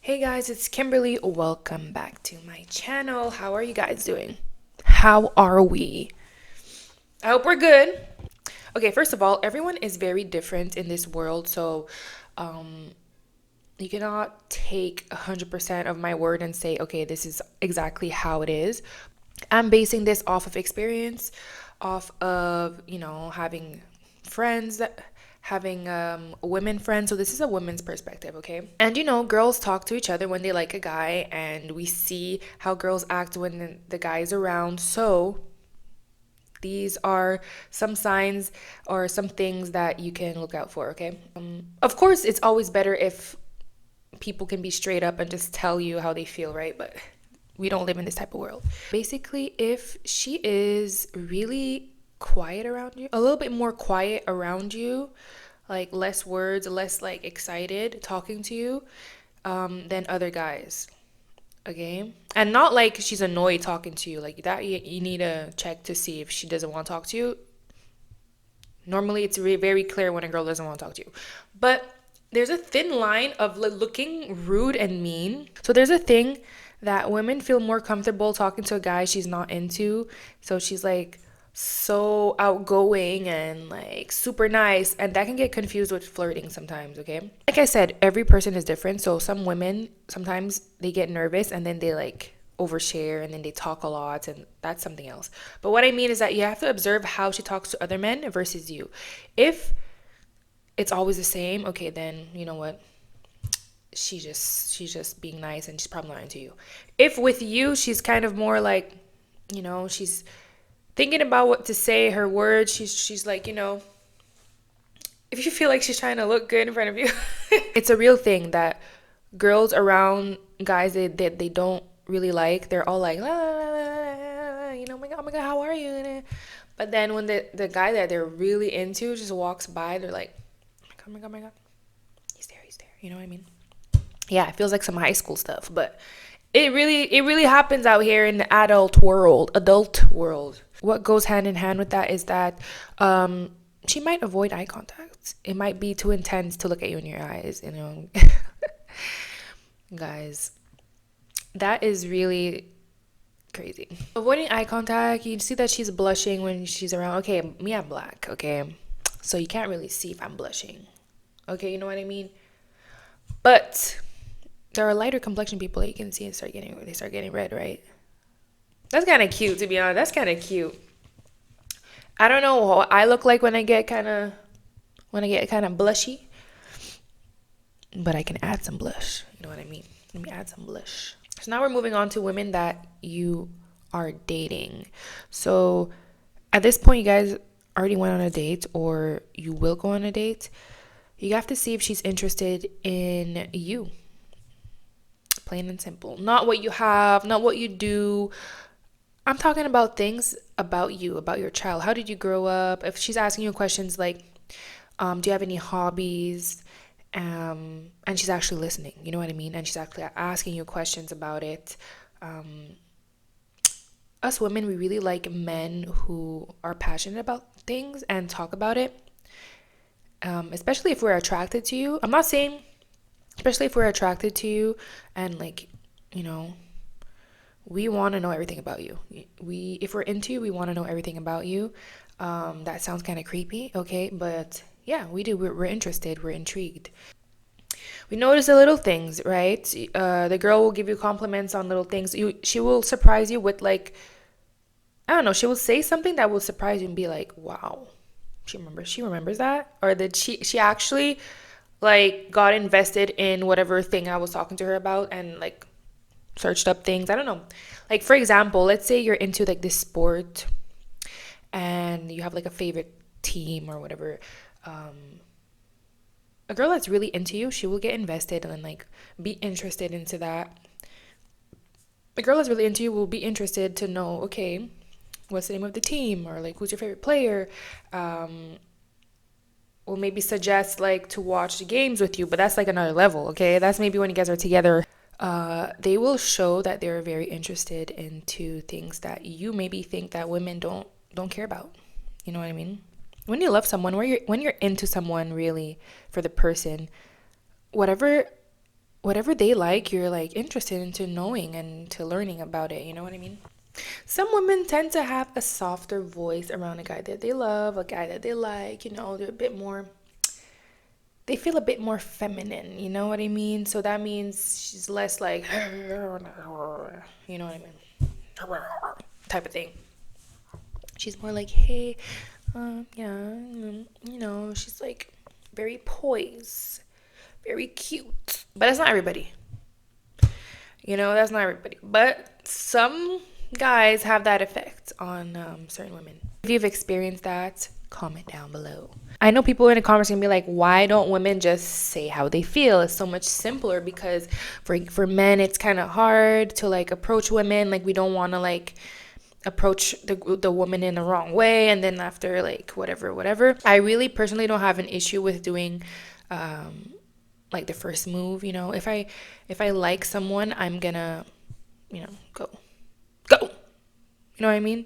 Hey guys, it's Kimberly. Welcome back to my channel. How are you guys doing? How are we? I hope we're good. Okay, first of all, everyone is very different in this world, so um, you cannot take 100% of my word and say, okay, this is exactly how it is. I'm basing this off of experience, off of, having friends that having women friends. So this is a women's perspective, okay? And girls talk to each other when they like a guy, and we see how girls act when the guy is around. So these are some signs or some things that you can look out for, okay? Of course, it's always better if people can be straight up and just tell you how they feel, right? But we don't live in this type of world. Basically, if she is really quiet around you, a little bit more quiet around you, like less words, less like excited talking to you, than other guys. Okay, and not like she's annoyed talking to you like that. You need to check to see if she doesn't want to talk to you. Normally, it's very clear when a girl doesn't want to talk to you, but there's a thin line of looking rude and mean. So there's a thing that women feel more comfortable talking to a guy she's not into. So she's like so outgoing and like super nice, and that can get confused with flirting sometimes, okay? Like I said, every person is different. So some women sometimes they get nervous and then they like overshare and then they talk a lot, and that's something else. But what I mean is that you have to observe how she talks to other men versus you. If it's always the same, okay, then you know what, she's just being nice and she's probably not into you. If with you she's kind of more like, she's thinking about what to say, her words, she's like, if you feel like she's trying to look good in front of you. It's a real thing that girls around guys they don't really like, they're all like la, la, la, la, oh my god, how are you? But then when the guy that they're really into just walks by, they're like, oh my god, oh my god, he's there, you know what I mean? Yeah, it feels like some high school stuff, but it really happens out here in the adult world. What goes hand in hand with that is that she might avoid eye contact. It might be too intense to look at you in your eyes, guys, that is really crazy. Avoiding eye contact, you see that she's blushing when she's around. Okay, me, I'm black, okay, so you can't really see if I'm blushing, okay, you know what I mean? But there are lighter complexion people that you can see and they start getting red, right? That's kind of cute, to be honest. That's kind of cute. I don't know what I look like when I get kind of blushy, but I can add some blush. You know what I mean? Let me add some blush. So now we're moving on to women that you are dating. So at this point, you guys already went on a date or you will go on a date. You have to see if she's interested in you. Plain and simple. Not what you have, not what you do. I'm talking about things about you, about your child. How did you grow up? If she's asking you questions like, do you have any hobbies? And she's actually listening, you know what I mean? And she's actually asking you questions about it. Us women, we really like men who are passionate about things and talk about it. Especially if we're attracted to you. I'm not saying, especially if we're attracted to you and like, you know, we want to know everything about you. If we're into you, we want to know everything about you. That sounds kind of creepy, okay? But yeah, we do. We're interested. We're intrigued. We notice the little things, right? The girl will give you compliments on little things. She will surprise you with like, I don't know. She will say something that will surprise you and be like, "Wow, she remembers that," or did she actually like got invested in whatever thing I was talking to her about and like searched up things. I don't know. Like for example, let's say you're into like this sport and you have like a favorite team or whatever. A girl that's really into you, she will get invested and then like be interested into that. A girl that's really into you will be interested to know, okay, what's the name of the team, or like who's your favorite player. Will maybe suggest like to watch the games with you, but that's like another level, okay? That's maybe when you guys are together. They will show that they're very interested into things that you maybe think that women don't care about. You know what I mean? When you love someone, when you're into someone really for the person, whatever whatever they like, you're like interested into knowing and to learning about it. You know what I mean? Some women tend to have a softer voice around a guy that they love, a guy that they like. They're a bit more, they feel a bit more feminine. You know what I mean? So that means she's less like, you know what I mean? Type of thing. She's more like, hey, yeah, she's like very poised, very cute. But that's not everybody. That's not everybody. But some guys have that effect on certain women. If you've experienced that, comment down below. I know people in the comments are gonna be like, why don't women just say how they feel? It's so much simpler because for men it's kind of hard to like approach women. Like we don't want to like approach the woman in the wrong way, and then after like whatever. I really personally don't have an issue with doing like the first move. If I like someone, I'm gonna go. You know what I mean?